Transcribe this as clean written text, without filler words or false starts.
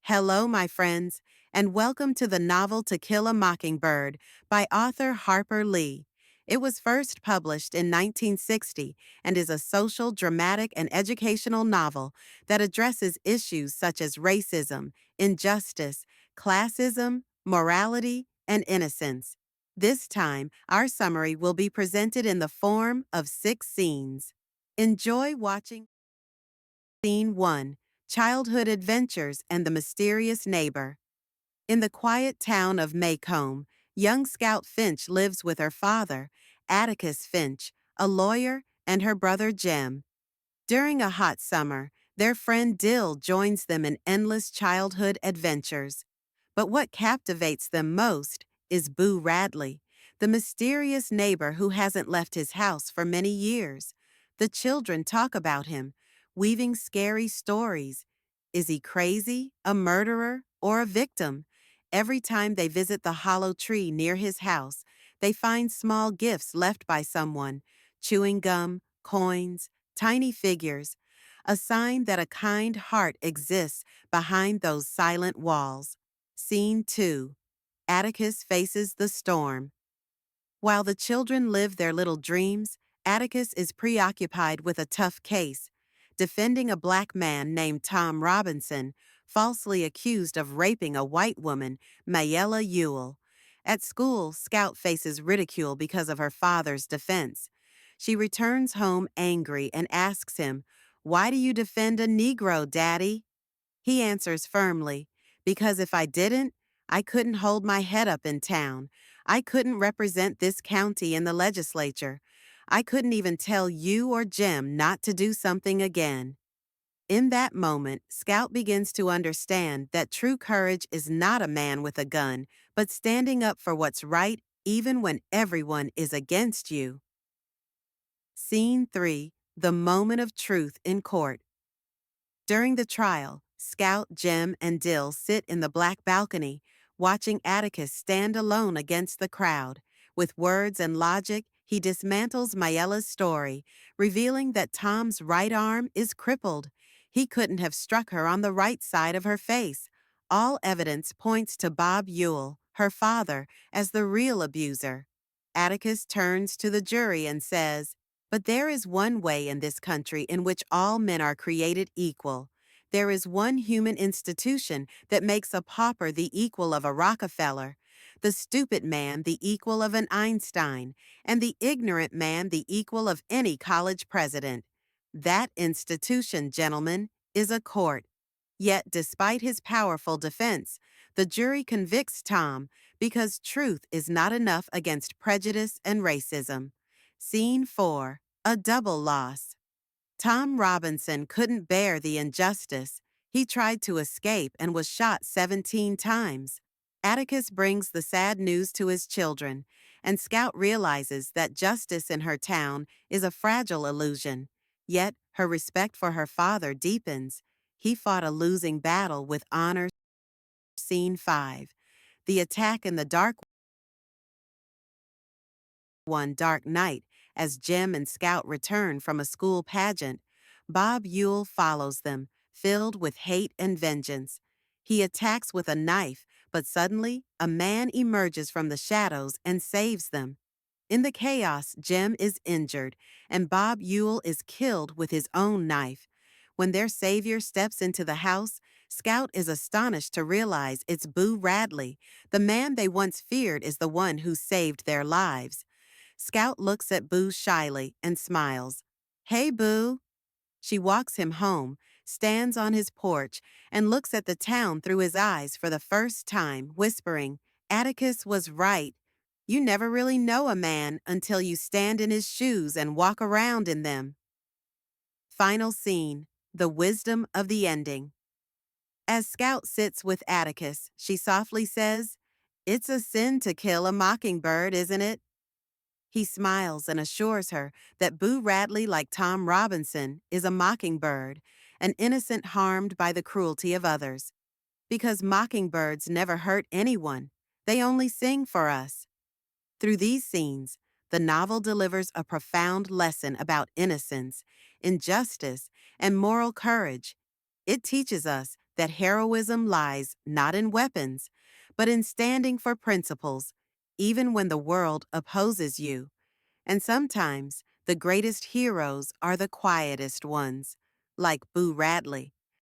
Hello, my friends, and welcome to the novel To Kill a Mockingbird by author Harper Lee. It was first published in 1960 and is a social, dramatic, and educational novel that addresses issues such as racism, injustice, classism, morality, and innocence. This time, our summary will be presented in the form of 6 scenes. Enjoy watching. Scene 1. Childhood Adventures and the Mysterious Neighbor. In the quiet town of Maycomb, young Scout Finch lives with her father, Atticus Finch, a lawyer, and her brother Jem. During a hot summer, their friend Dill joins them in endless childhood adventures. But what captivates them most is Boo Radley, the mysterious neighbor who hasn't left his house for many years. The children talk about him, weaving scary stories. Is he crazy, a murderer, or a victim? Every time they visit the hollow tree near his house, they find small gifts left by someone: chewing gum, coins, tiny figures, a sign that a kind heart exists behind those silent walls. Scene 2. Atticus faces the storm. While the children live their little dreams, Atticus is preoccupied with a tough case, defending a black man named Tom Robinson, falsely accused of raping a white woman, Mayella Ewell. At school, Scout faces ridicule because of her father's defense. She returns home angry and asks him, "Why do you defend a Negro, Daddy?" He answers firmly, "Because if I didn't, I couldn't hold my head up in town. I couldn't represent this county in the legislature. I couldn't even tell you or Jim not to do something again." In that moment, Scout begins to understand that true courage is not a man with a gun, but standing up for what's right even when everyone is against you. Scene 3. The Moment of Truth in Court. During the trial, Scout, Jem, and Dill sit in the black balcony, watching Atticus stand alone against the crowd. With words and logic, he dismantles Mayella's story, revealing that Tom's right arm is crippled. He couldn't have struck her on the right side of her face. All evidence points to Bob Ewell, her father, as the real abuser. Atticus turns to the jury and says, "But there is one way in this country in which all men are created equal. There is one human institution that makes a pauper the equal of a Rockefeller, the stupid man the equal of an Einstein, and the ignorant man the equal of any college president. That institution, gentlemen, is a court." Yet, despite his powerful defense, the jury convicts Tom because truth is not enough against prejudice and racism. Scene 4. A double loss. Tom Robinson couldn't bear the injustice. He tried to escape and was shot 17 times. Atticus brings the sad news to his children, and Scout realizes that justice in her town is a fragile illusion. Yet, her respect for her father deepens. He fought a losing battle with honor. Scene 5. The attack in the dark. One dark night, as Jem and Scout return from a school pageant, Bob Ewell follows them, filled with hate and vengeance. He attacks with a knife, but suddenly, a man emerges from the shadows and saves them. In the chaos, Jem is injured, and Bob Ewell is killed with his own knife. When their savior steps into the house, Scout is astonished to realize it's Boo Radley. The man they once feared is the one who saved their lives. Scout looks at Boo shyly and smiles. "Hey, Boo." She walks him home, stands on his porch, and looks at the town through his eyes for the first time, whispering, "Atticus was right. You never really know a man until you stand in his shoes and walk around in them." Final scene. The wisdom of the ending. As Scout sits with Atticus, she softly says, "It's a sin to kill a mockingbird, isn't it?" He smiles and assures her that Boo Radley, like Tom Robinson, is a mockingbird, an innocent harmed by the cruelty of others. Because mockingbirds never hurt anyone, they only sing for us. Through these scenes, the novel delivers a profound lesson about innocence, injustice, and moral courage. It teaches us that heroism lies not in weapons, but in standing for principles, even when the world opposes you. And sometimes the greatest heroes are the quietest ones, like Boo Radley,